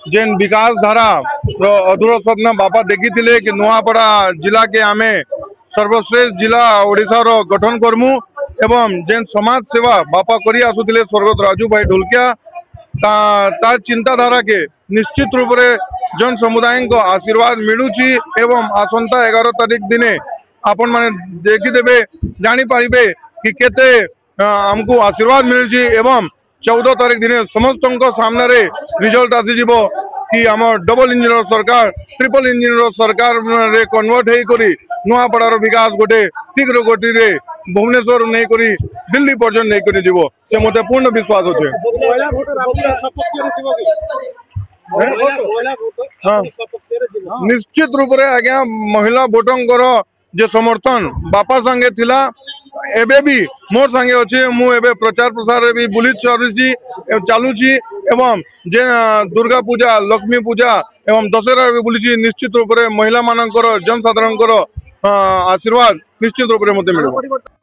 जेन विकास धारा अधूर स्वप्न बापा देखी कि नुआपड़ा जिला के आमे सर्वश्रेष्ठ जिला ओडिशा रो गठन करमु एवं जेन समाज सेवा बापा करी आसुथिले स्वर्गत राजू भाई ढोलकिया तार चिंताधारा के निश्चित रूप से जन समुदाय को आशीर्वाद मिलूची एवं आसंता 11 तारीख दिने आपण माने देखीदेवे जानी पारिबे कि केते हमको आशीर्वाद मिलूची एवं 14 तारीख दिन समस्त सामने रे रिजल्ट आसी जीवो कि आम डबल इंजिन सरकार ट्रिपल इंजिन सरकार रे कन्वर्ट हे करी नुआपड़ार विकास गोटे शीघ्र गति रे भुवनेश्वर नहीं करी दिल्ली पर्यटन नहीं करी जीवो से मते पूर्ण विश्वास होचे। निश्चित रूप से आज्ञा महिला वोटर जे समर्थन बापा संगे थिला एबे भी मोर संगे अच्छे मु एबे प्रचार प्रसार भी बुली चलुची एवं जे दुर्गा पूजा लक्ष्मी पूजा एवं दशहरा भी बुली निश्चित रूप से महिला मानकर जनसाधारण आशीर्वाद निश्चित रूप से मते मिले।